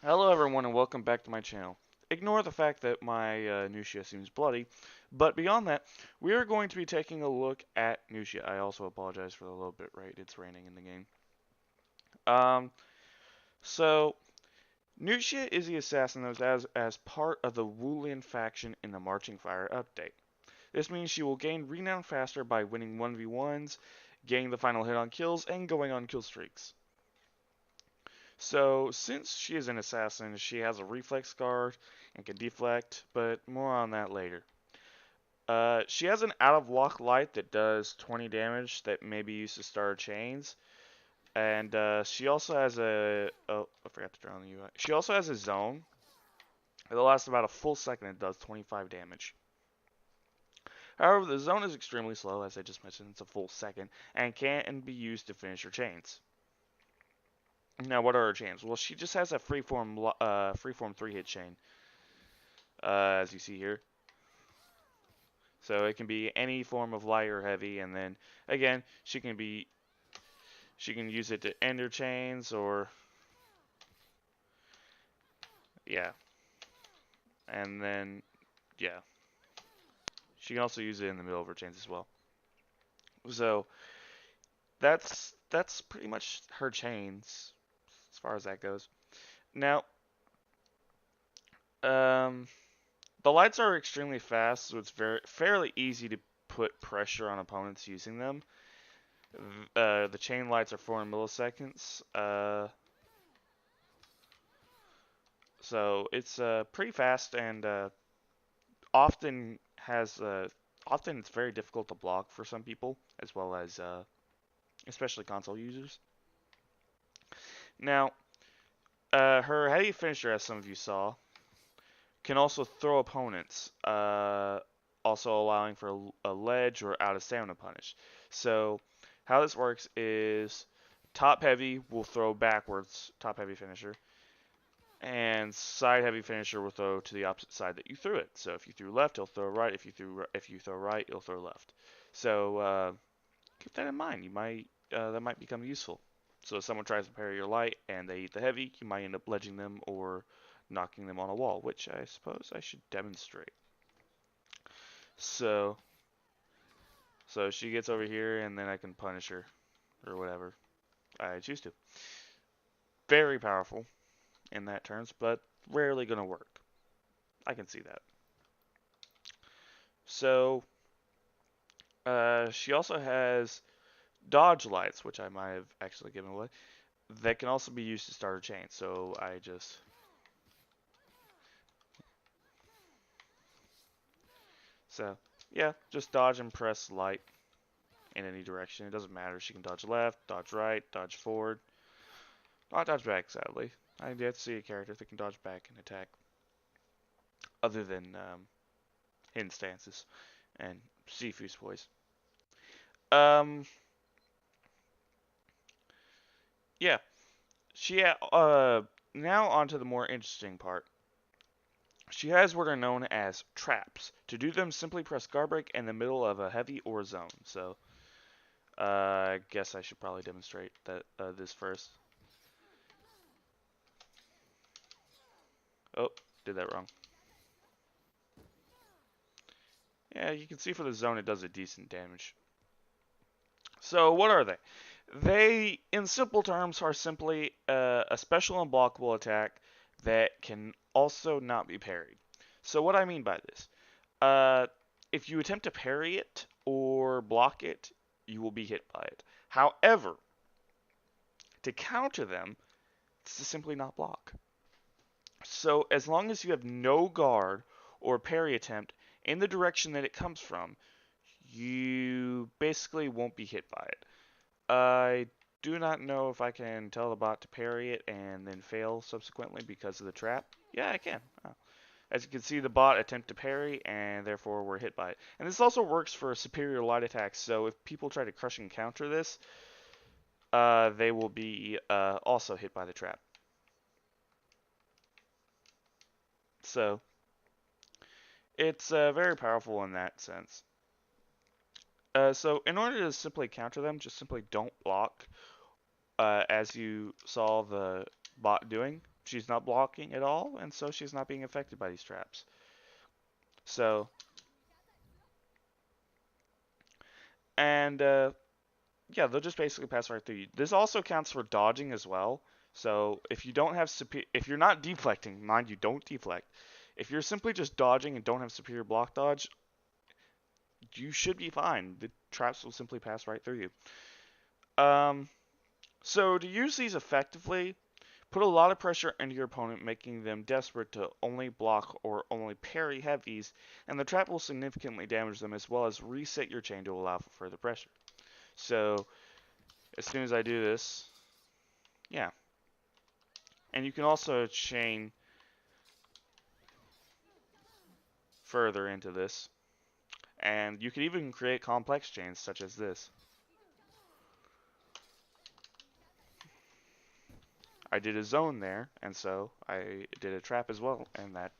Hello everyone and welcome back to my channel. Ignore the fact that my Nuxia seems bloody, but beyond that, we are going to be taking a look at Nuxia. I also apologize for the little bit right, it's raining in the game. Um, so, Nuxia is the assassin that was as part of the Wulian faction in the Marching Fire update. This means she will gain renown faster by winning 1v1s, getting the final hit on kills, and going on kill streaks. So, since she is an assassin, she has a reflex guard and can deflect, but more on that later. She has an out of lock light that does 20 damage that may be used to start chains, and she also has oh, I forgot to turn on the UI. She also has a zone. It'll last about a full second. It does 25 damage. However, the zone is extremely slow, as I just mentioned. It's a full second, and can't be used to finish her chains. Now, what are her chains? Well, she just has a freeform 3-hit chain, as you see here. So it can be any form of light or heavy, and then again, she can use it to end her chains or yeah, and then yeah, she can also use it in the middle of her chains as well. So that's pretty much her chains as far as that goes. Now, um, the lights are extremely fast, so it's fairly easy to put pressure on opponents using them. The chain lights are 4 milliseconds. So it's pretty fast and often has often it's very difficult to block for some people as well as especially console users. Now, her heavy finisher, as some of you saw, can also throw opponents, also allowing for a ledge or out of stamina punish. So how this works is top heavy will throw backwards, top heavy finisher, and side heavy finisher will throw to the opposite side that you threw it. So if you threw left, he'll throw right. If you throw right, he'll throw left. So keep that in mind. You might that might become useful. So if someone tries to parry your light and they eat the heavy, you might end up ledging them or knocking them on a wall, which I suppose I should demonstrate. So so she gets over here and then I can punish her or whatever I choose to. Very powerful in that terms, but rarely gonna work. I can see that. So she also has dodge lights, which I might have actually given away, that can also be used to start a chain. So I just so yeah, just dodge and press light in any direction. It doesn't matter. She can dodge left, dodge right, dodge forward. Not dodge back, sadly. I yet to see a character that can dodge back and attack, other than hidden stances and Sifu's voice. Um, yeah. She now onto the more interesting part. She has what are known as traps. To do them, simply press guard break in the middle of a heavy or zone. So, I guess I should probably demonstrate that this first. Oh, did that wrong. Yeah, you can see for the zone it does a decent damage. So, what are they? They, in simple terms, are simply a special unblockable attack that can also not be parried. So, what I mean by this, uh, if you attempt to parry it or block it, you will be hit by it. However, to counter them, it's to simply not block. So, as long as you have no guard or parry attempt in the direction that it comes from, you basically won't be hit by it. I do not know if I can tell the bot to parry it and then fail subsequently because of the trap. Yeah, I can. Oh. As you can see, the bot attempt to parry and therefore we're hit by it. And this also works for superior light attacks, so if people try to crush and counter this, they will be also hit by the trap. So it's very powerful in that sense. So in order to simply counter them, just simply don't block, as you saw the bot doing. she's not blocking at all, and so she's not being affected by these traps. So, and yeah, they'll just basically pass right through you. This also counts for dodging as well. So if you don't have if you're not deflecting, mind you, don't deflect. If you're simply just dodging and don't have superior block dodge, you should be fine. The traps will simply pass right through you. So to use these effectively, put a lot of pressure into your opponent, making them desperate to only block or only parry heavies, and the trap will significantly damage them as well as reset your chain to allow for further pressure. So as soon as I do this, yeah. And you can also chain further into this. And you can even create complex chains such as this. I did a zone there, and so I did a trap as well, and that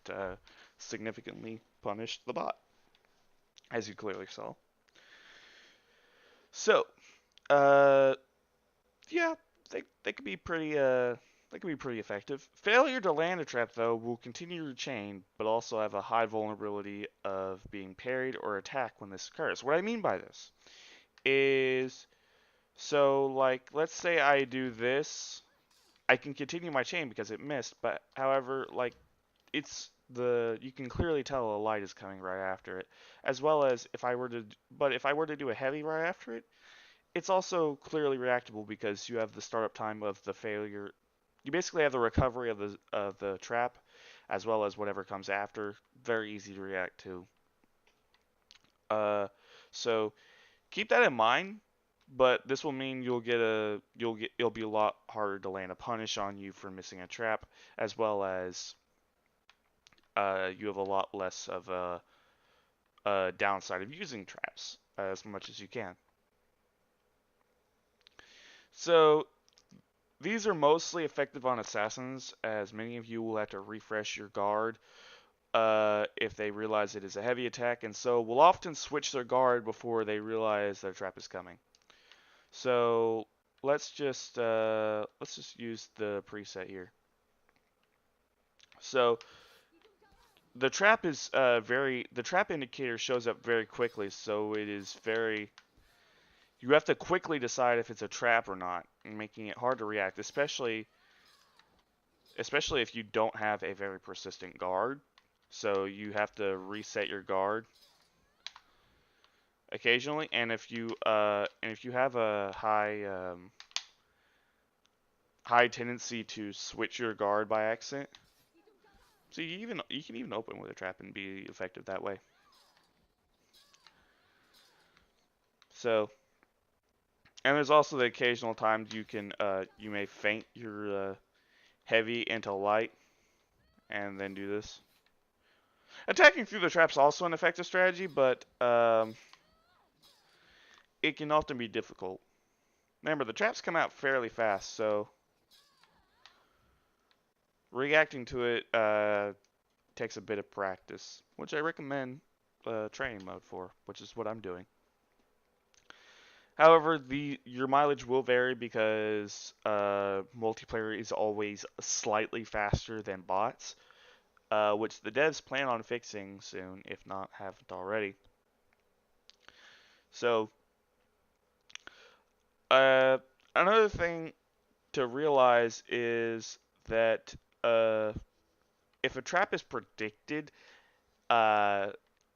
significantly punished the bot, as you clearly saw. So, uh, yeah, they could be pretty effective. Failure to land a trap though will continue your chain, but also have a high vulnerability of being parried or attacked when this occurs. What I mean by this is, so like let's say I do this, I can continue my chain because it missed, but however, like you can clearly tell a light is coming right after it, as well as if I were to do a heavy right after it, it's also clearly reactable because you have the startup time of the failure. You basically have the recovery of the trap, as well as whatever comes after. Very easy to react to. Uh, so keep that in mind. But this will mean it'll be a lot harder to land a punish on you for missing a trap, as well as you have a lot less of a downside of using traps as much as you can. So these are mostly effective on assassins, as many of you will have to refresh your guard if they realize it is a heavy attack, and so will often switch their guard before they realize their trap is coming. So let's just use the preset here. So the trap indicator shows up very quickly, so it is very you have to quickly decide if it's a trap or not, making it hard to react, especially if you don't have a very persistent guard. So you have to reset your guard occasionally, and if you have a high tendency to switch your guard by accident, so you can even open with a trap and be effective that way. So, and there's also the occasional times you may feint your heavy into light and then do this. Attacking through the trap's also an effective strategy, but it can often be difficult. Remember, the traps come out fairly fast, so reacting to it takes a bit of practice, which I recommend training mode for, which is what I'm doing. However, your mileage will vary because multiplayer is always slightly faster than bots, which the devs plan on fixing soon, if not haven't already. So, uh, another thing to realize is that if a trap is predicted uh,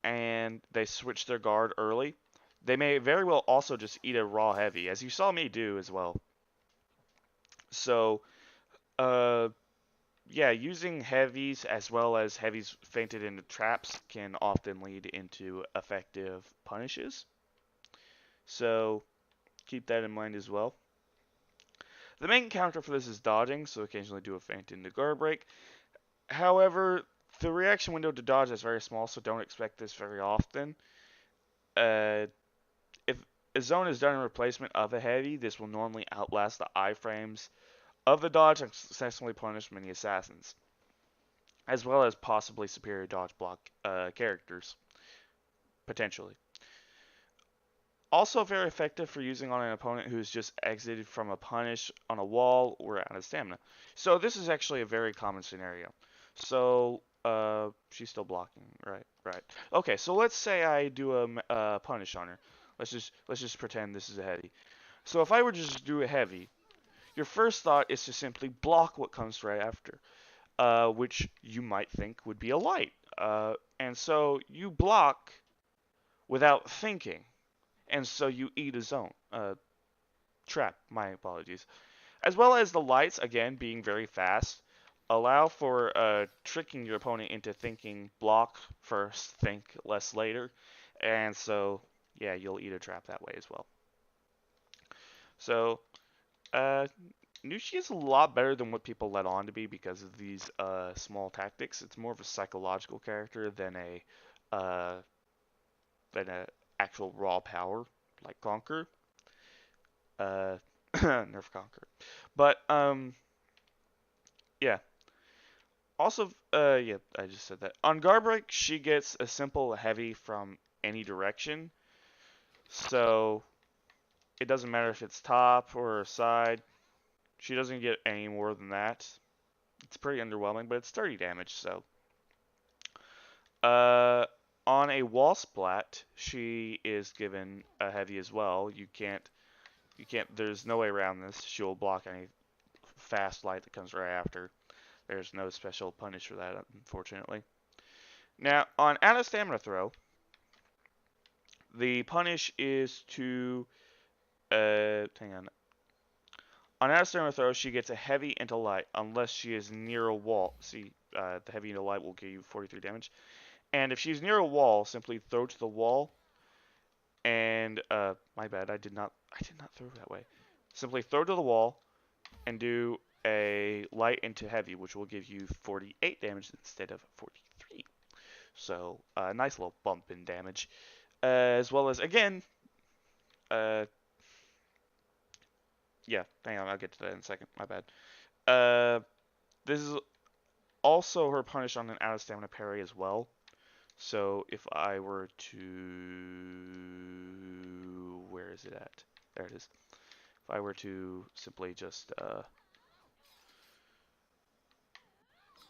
and they switch their guard early, they may very well also just eat a raw heavy, as you saw me do as well. So, uh, yeah, using heavies as well as heavies fainted into traps can often lead into effective punishes. So, keep that in mind as well. The main counter for this is dodging, so occasionally do a feint into guard break. However, the reaction window to dodge is very small, so don't expect this very often. If a zone is done in replacement of a heavy, this will normally outlast the iframes of the dodge and successfully punish many assassins, as well as possibly superior dodge block characters, potentially. Also very effective for using on an opponent who's just exited from a punish on a wall or out of stamina. So this is actually a very common scenario. So she's still blocking, right? Right. Okay, so let's say I do a punish on her. Let's just pretend this is a heavy. So if I were to just do a heavy, your first thought is to simply block what comes right after, which you might think would be a light. And so you block without thinking, and so you eat a zone. Trap, my apologies. As well as the lights, again, being very fast, allow for tricking your opponent into thinking block first, think less later. And so, yeah, you'll eat a trap that way as well. So, uh, Nushi is a lot better than what people let on to be because of these small tactics. It's more of a psychological character uh, than a actual raw power like Conquer, uh, Nerf Conquer. But yeah. Also, yeah, I just said that. On Garbreak, she gets a simple heavy from any direction, so it doesn't matter if it's top or side. She doesn't get any more than that. It's pretty underwhelming, but it's 30 damage, so. Uh, on a wall splat, she is given a heavy as well. You can't. There's no way around this. She'll block any fast light that comes right after. There's no special punish for that, unfortunately. Now, on out of stamina throw, the punish is to hang on. On out of stamina throw, she gets a heavy into light unless she is near a wall. See, the heavy into light will give you 43 damage. And if she's near a wall, simply throw to the wall. And my bad, I did not throw that way. Simply throw to the wall and do a light into heavy, which will give you 48 damage instead of 43. So a nice little bump in damage. As well as again, uh, yeah, hang on, I'll get to that in a second. My bad. Uh, this is also her punish on an out of stamina parry as well. So if I were to, where is it at? There it is. If I were to simply just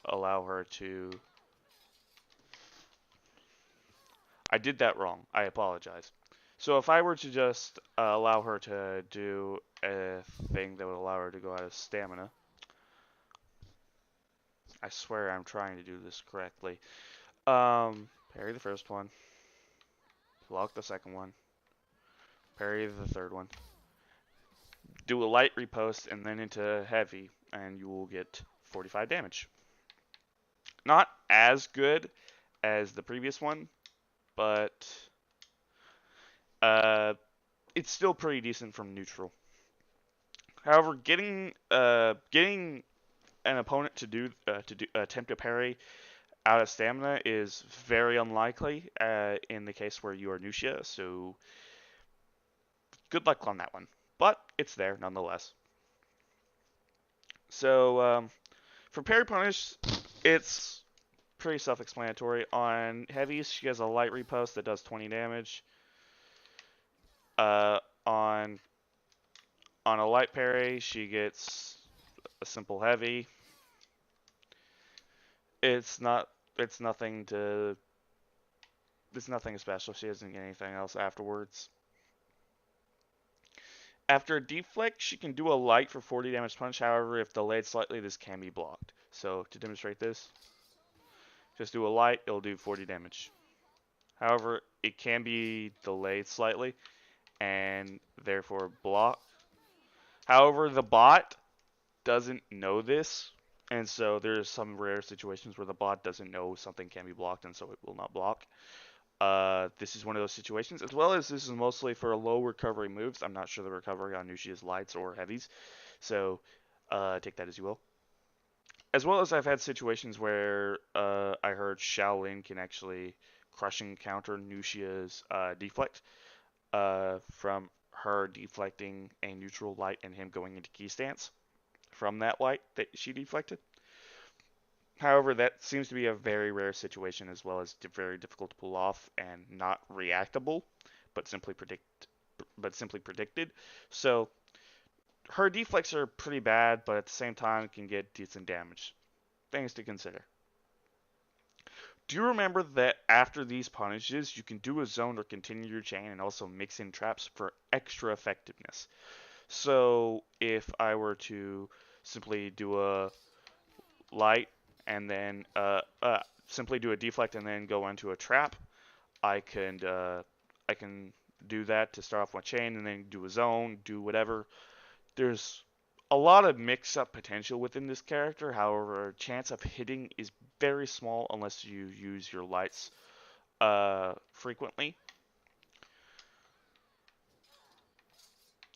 allow her to, I did that wrong. I apologize. So if I were to just allow her to do a thing that would allow her to go out of stamina, I swear I'm trying to do this correctly. Parry the first one, block the second one, parry the third one, do a light repost, and then into heavy, and you will get 45 damage. Not as good as the previous one, but uh, it's still pretty decent from neutral. However, getting an opponent to attempt a parry out of stamina is very unlikely in the case where you are Nuxia, so good luck on that one. But it's there nonetheless. So for parry punish, it's pretty self-explanatory. On heavies, she has a light repost that does 20 damage. Uh, on on a light parry, she gets a simple heavy. It's not. It's nothing to. It's nothing special. She doesn't get anything else afterwards. After a deflect, she can do a light for 40 damage punch. However, if delayed slightly, this can be blocked. So to demonstrate this, just do a light. It'll do 40 damage. However, it can be delayed slightly and therefore block. However, the bot doesn't know this, and so there's some rare situations where the bot doesn't know something can be blocked, and so it will not block. This is one of those situations, as well as this is mostly for low recovery moves. I'm not sure the recovery on Nushia's lights or heavies, so take that as you will. As well as I've had situations where I heard Shaolin can actually crushing counter Nushia's deflect from her deflecting a neutral light and him going into key stance from that light that she deflected. However, that seems to be a very rare situation as well as very difficult to pull off and not reactable, but simply but simply predicted. So her deflects are pretty bad, but at the same time can get decent damage. Things to consider. Do you remember that after these punishes, you can do a zone or continue your chain and also mix in traps for extra effectiveness? So if I were to simply do a light and then simply do a deflect and then go into a trap, I can do that to start off my chain and then do a zone, do whatever. There's a lot of mix-up potential within this character. However, chance of hitting is very small unless you use your lights frequently,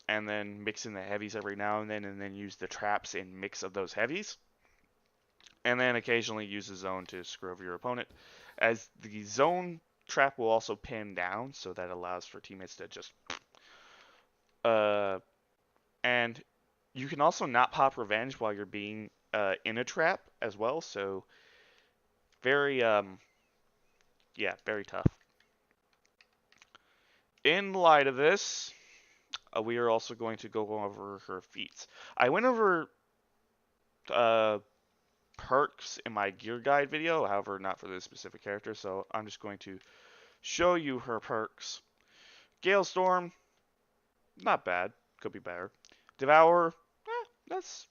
and then mix in the heavies every now and then use the traps in mix of those heavies, and then occasionally use the zone to screw over your opponent, as the zone trap will also pin down, so that allows for teammates to just uh and you can also not pop revenge while you're being in a trap as well, so very yeah, very tough. In light of this, we are also going to go over her feats. I went over uh, perks in my gear guide video, however, not for this specific character, so I'm just going to show you her perks. Gale Storm, not bad, could be better. Devour, that's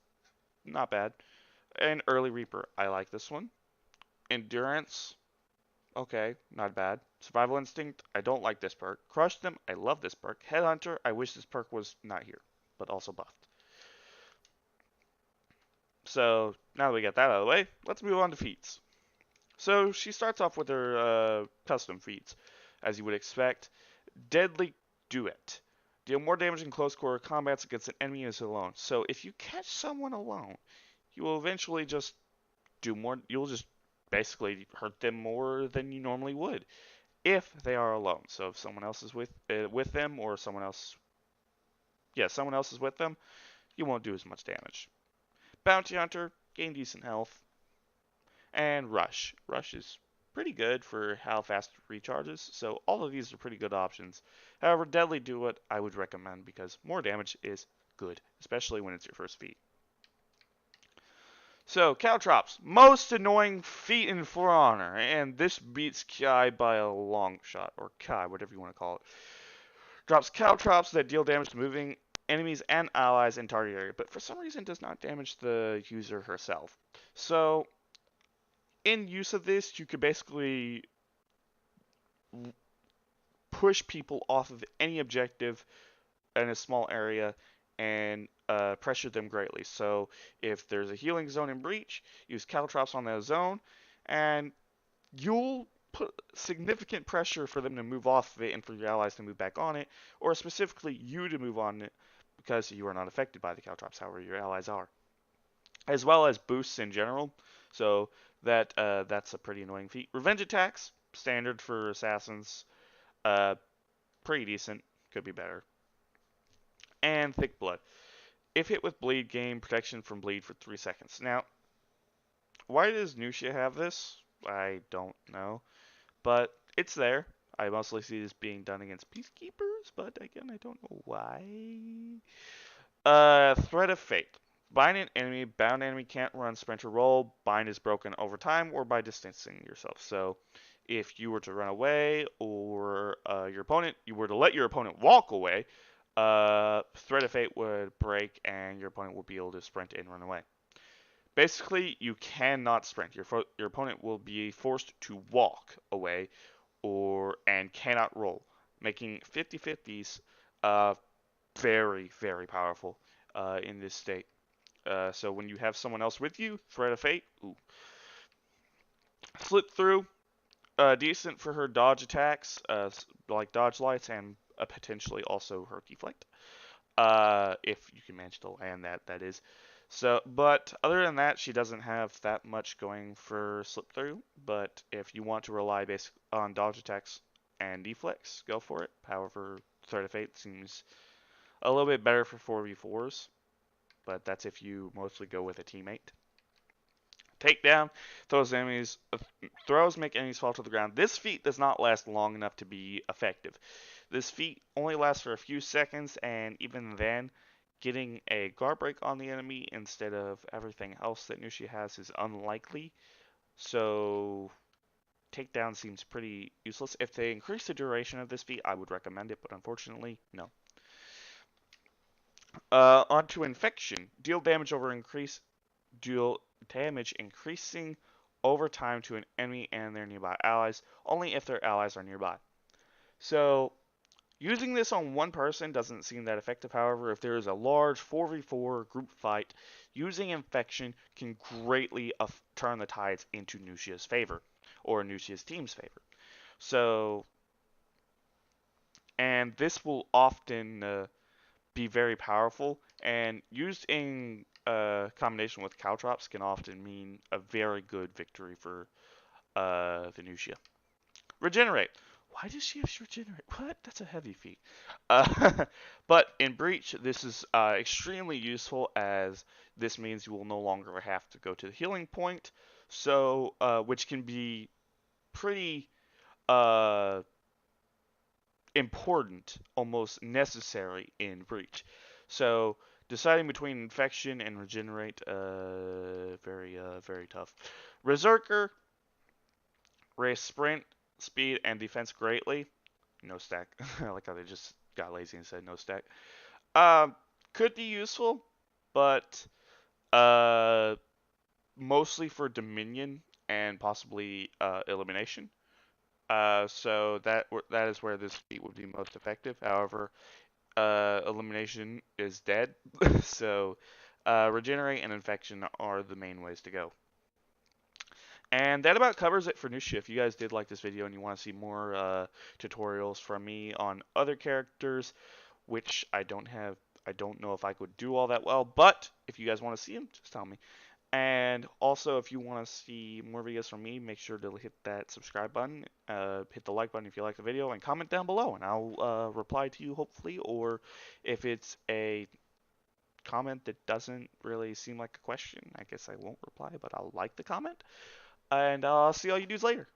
not bad. And Early Reaper, I like this one. Endurance, okay, not bad. Survival Instinct, I don't like this perk. Crush Them, I love this perk. Headhunter, I wish this perk was not here, but also buffed. So now that we got that out of the way, let's move on to feats. So she starts off with her custom feats, as you would expect. Deadly Duet. Deal more damage in close quarter combats against an enemy as alone. So if you catch someone alone, you will eventually just do more. You'll just basically hurt them more than you normally would if they are alone. So if someone else is with them, or someone else is with them, you won't do as much damage. Bounty Hunter, gain decent health, and Rush. Rush is pretty good for how fast it recharges, so all of these are pretty good options. However, Deadly Duet I would recommend because more damage is good, especially when it's your first feat. So, Caltrops, most annoying feat in For Honor, and this beats Kai by a long shot, or Kai, whatever you want to call it. Drops Caltrops that deal damage to moving enemies and allies in target area, but for some reason does not damage the user herself. So, in use of this, you could basically push people off of any objective in a small area and pressure them greatly. So if there's a healing zone in Breach, use Caltrops on that zone, and you'll put significant pressure for them to move off of it and for your allies to move back on it, or specifically you to move on it because you are not affected by the Caltrops, however your allies are. As well as boosts in general, so that's a pretty annoying feat. Revenge attacks, standard for assassins, uh, pretty decent, could be better. And Thick Blood. If hit with bleed, gain protection from bleed for 3 seconds. Now, why does Nuxia have this? I don't know, but it's there. I mostly see this being done against Peacekeepers, but again, I don't know why. Threat of Fate. Bind an enemy, bound enemy can't run, sprint, or roll. Bind is broken over time or by distancing yourself. So, if you were to run away, or you were to let your opponent walk away, Threat of Fate would break and your opponent will be able to sprint and run away. Basically, you cannot sprint. Your opponent will be forced to walk away and cannot roll, making 50-50s very, very powerful in this state. So when you have someone else with you, Threat of Fate, ooh. Slip Through, decent for her dodge attacks, like dodge lights, and potentially also her deflect. If you can manage to land that is. So, but other than that, she doesn't have that much going for Slip Through. But if you want to rely on dodge attacks and deflects, go for it. However, Threat of Fate seems a little bit better for 4v4s, but that's if you mostly go with a teammate. Takedown throws make enemies fall to the ground. This feat does not last long enough to be effective. This feat only lasts for a few seconds, and even then, getting a guard break on the enemy instead of everything else that Nuxia has is unlikely. So takedown seems pretty useless. If they increase the duration of this feat, I would recommend it, but unfortunately, no. Onto infection. Deal damage increasing over time to an enemy and their nearby allies, only if their allies are nearby. So using this on one person doesn't seem that effective. However, if there is a large 4v4 group fight, using infection can greatly turn the tides into Nuxia's favor, or Nuxia's team's favor. So, and this will often be very powerful, and used in combination with caltrops can often mean a very good victory for the Nuxia. Regenerate. Why does she have to regenerate? What? That's a heavy feat. But in Breach, this is extremely useful, as this means you will no longer have to go to the healing point, so which can be pretty uh, important, almost necessary in Breach. So deciding between infection and regenerate, very tough. Berserker, raise sprint, speed, and defense greatly. No stack. I like how they just got lazy and said no stack. Um, could be useful, but uh, mostly for Dominion and possibly elimination. So that is where this feat would be most effective. However, elimination is dead, so regenerate and infection are the main ways to go. And that about covers it for Nuxia. If you guys did like this video and you want to see more tutorials from me on other characters, which I don't know if I could do all that well, but if you guys want to see them, just tell me. And also, if you want to see more videos from me, make sure to hit that subscribe button, hit the like button if you like the video, and comment down below, and I'll reply to you hopefully. Or if it's a comment that doesn't really seem like a question, I guess I won't reply, but I'll like the comment. And I'll see all you dudes later.